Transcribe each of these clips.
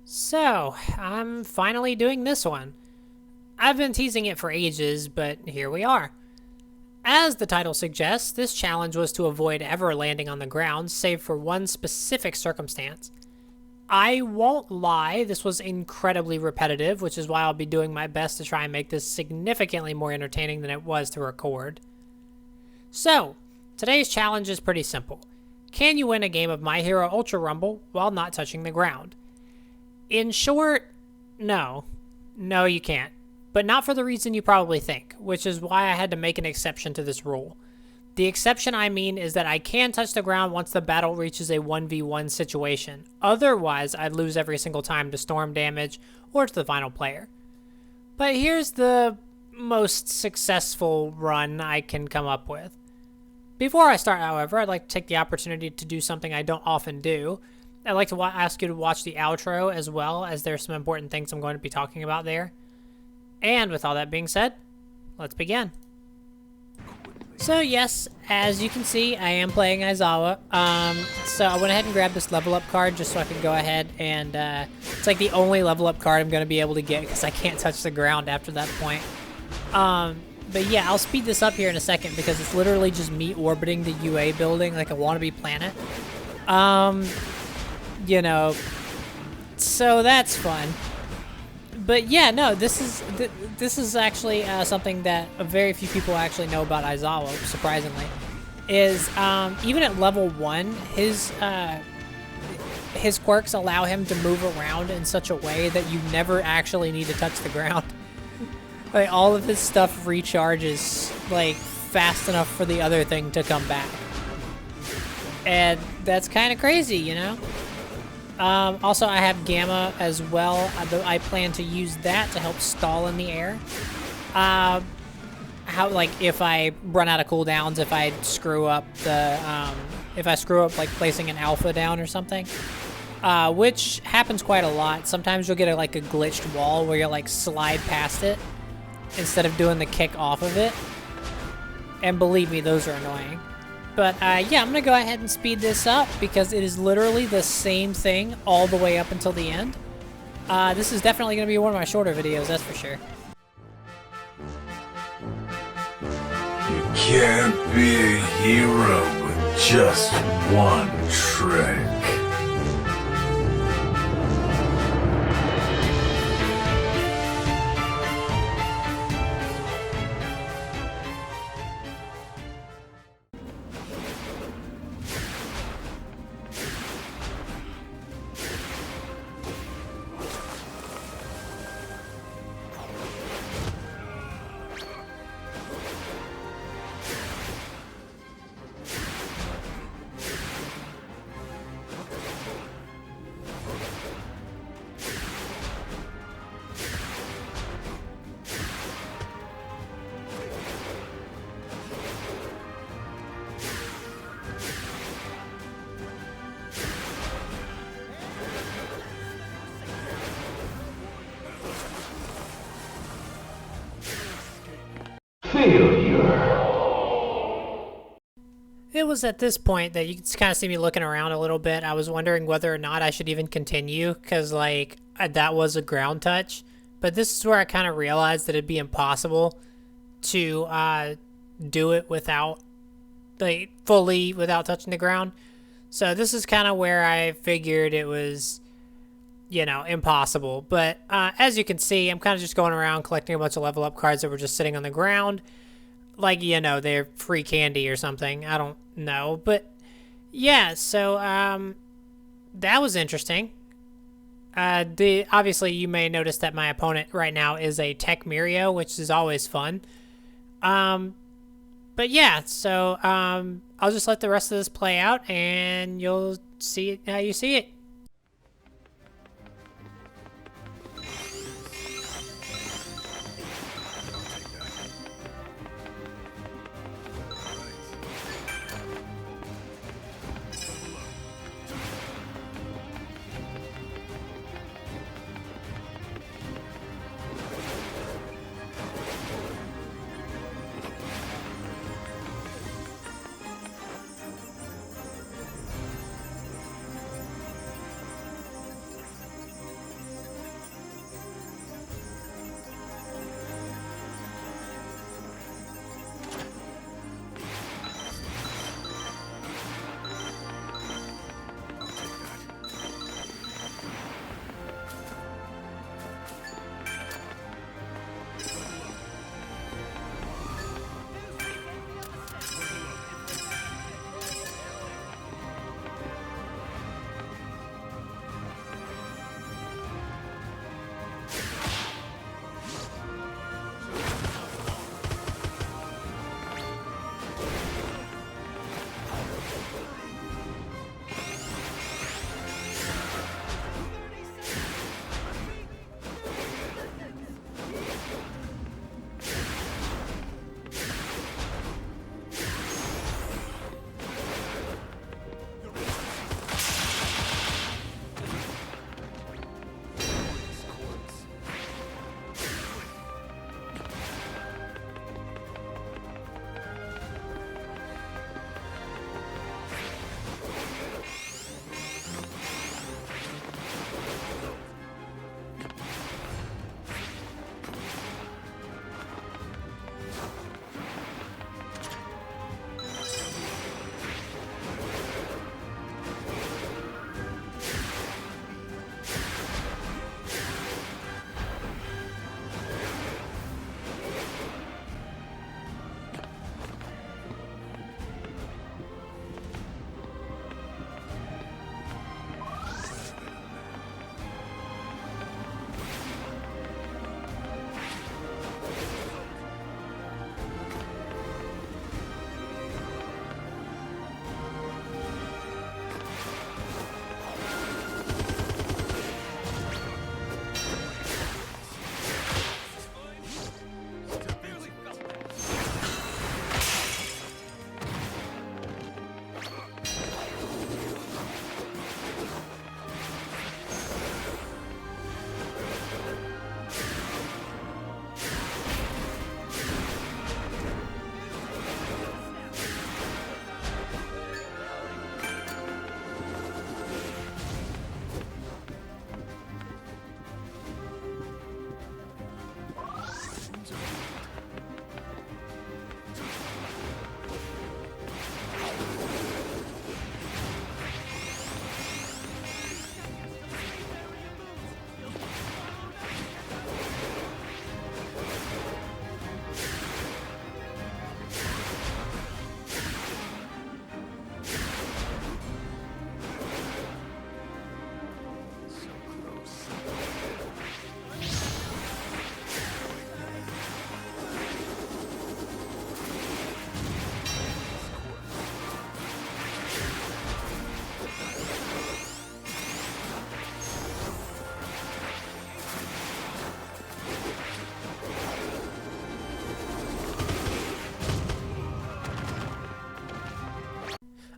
So, I'm finally doing this one. I've been teasing it for ages, but here we are. As the title suggests, this challenge was to avoid ever landing on the ground, save for one specific circumstance. I won't lie, this was incredibly repetitive, which is why I'll be doing my best to try and make this significantly more entertaining than it was to record. So, today's challenge is pretty simple. Can you win a game of My Hero Ultra Rumble while not touching the ground? In short, no. No, you can't. But not for the reason you probably think, which is why I had to make an exception to this rule. The exception I mean is that I can touch the ground once the battle reaches a 1v1 situation. Otherwise, I'd lose every single time to storm damage or to the final player. But here's the most successful run I can come up with. Before I start, however, I'd like to take the opportunity to do something I don't often do. I'd like to ask you to watch the outro as well, as there's some important things I'm going to be talking about there. And with all that being said, let's begin. So yes, as you can see, I am playing Aizawa. So I went ahead and grabbed this level up card just so I could go ahead and, it's like the only level up card I'm going to be able to get because I can't touch the ground after that point. But yeah, I'll speed this up here in a second because it's literally just me orbiting the UA building like a wannabe planet. You know, so that's fun. But yeah, no, this is actually something that very few people actually know about Aizawa, surprisingly. Is even at level 1, his quirks allow him to move around in such a way that you never actually need to touch the ground. Like, all of his stuff recharges like fast enough for the other thing to come back. And that's kind of crazy, you know? Also, I have Gamma as well. I plan to use that to help stall in the air. If I run out of cooldowns, if I screw up like placing an alpha down or something, which happens quite a lot. Sometimes you'll get a glitched wall where you'll like slide past it instead of doing the kick off of it. And believe me, those are annoying. But yeah, I'm going to go ahead and speed this up because it is literally the same thing all the way up until the end. This is definitely going to be one of my shorter videos, that's for sure. You can't be a hero with just one trick. It was at this point that you can kind of see me looking around a little bit. I was wondering whether or not I should even continue because, like, that was a ground touch. But this is where I kind of realized that it'd be impossible to do it without, like, fully without touching the ground. So this is kind of where I figured it was, you know, impossible. But as you can see, I'm kind of just going around collecting a bunch of level up cards that were just sitting on the ground. Like, you know, they're free candy or something. I don't know. But, yeah, so, that was interesting. Obviously, you may notice that my opponent right now is a Tech Mirio, which is always fun. But, yeah, so, I'll just let the rest of this play out, and you'll see it how you see it.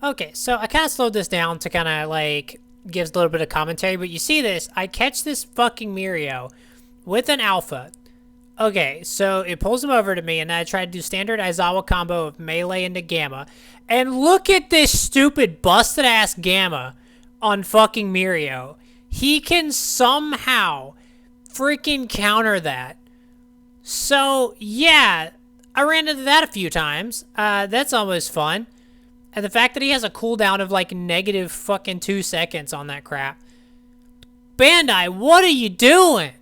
Okay, so I kind of slowed this down to kind of like gives a little bit of commentary, but you see this, I catch this fucking Mirio with an alpha. Okay, so it pulls him over to me, and I try to do standard Aizawa combo of melee into Gamma. And look at this stupid busted-ass Gamma on fucking Mirio. He can somehow freaking counter that. So, yeah, I ran into that a few times. That's almost fun. And the fact that he has a cooldown of like negative fucking 2 seconds on that crap. Bandai, what are you doing?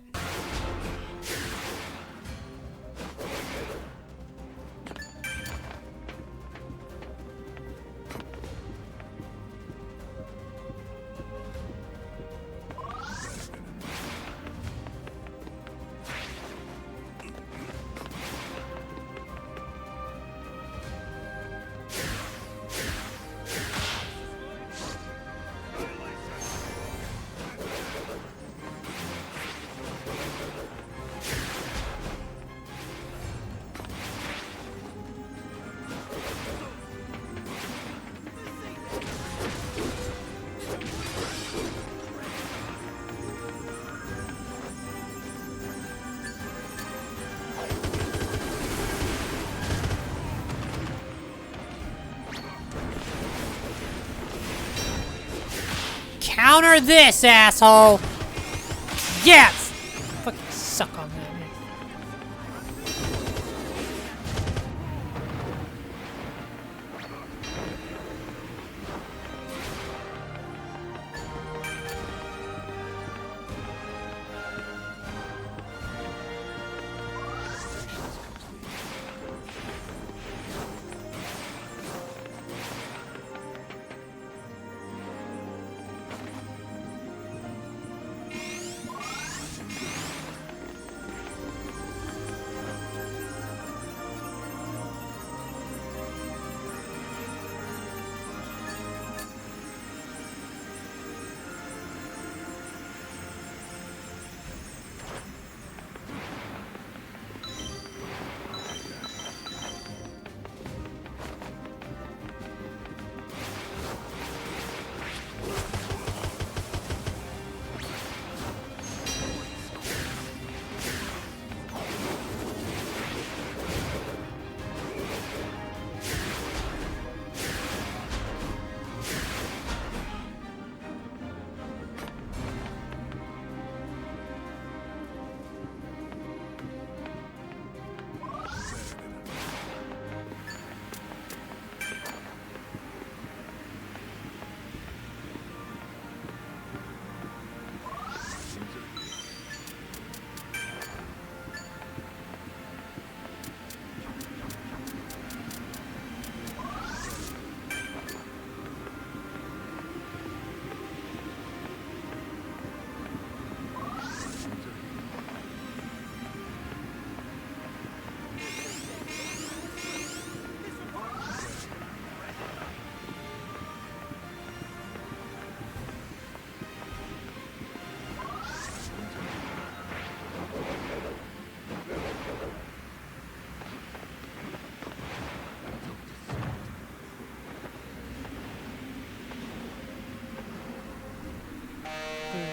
Counter this, asshole! Yes! Fucking suck on that, man.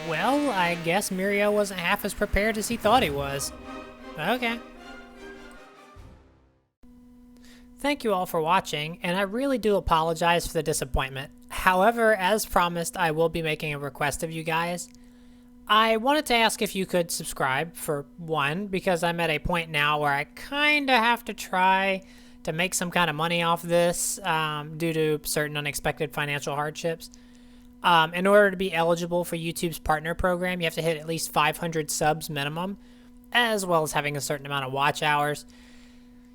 Well, I guess Mirio wasn't half as prepared as he thought he was. Okay. Thank you all for watching, and I really do apologize for the disappointment. However, as promised, I will be making a request of you guys. I wanted to ask if you could subscribe, for one, because I'm at a point now where I kind of have to try to make some kind of money off this due to certain unexpected financial hardships. In order to be eligible for YouTube's partner program, you have to hit at least 500 subs minimum, as well as having a certain amount of watch hours.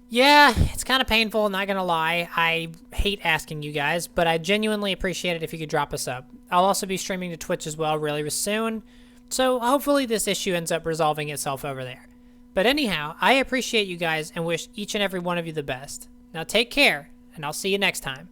Yeah, it's kind of painful, not gonna lie. I hate asking you guys, but I genuinely appreciate it if you could drop a sub. I'll also be streaming to Twitch as well really soon, so hopefully this issue ends up resolving itself over there. But anyhow, I appreciate you guys and wish each and every one of you the best. Now take care, and I'll see you next time.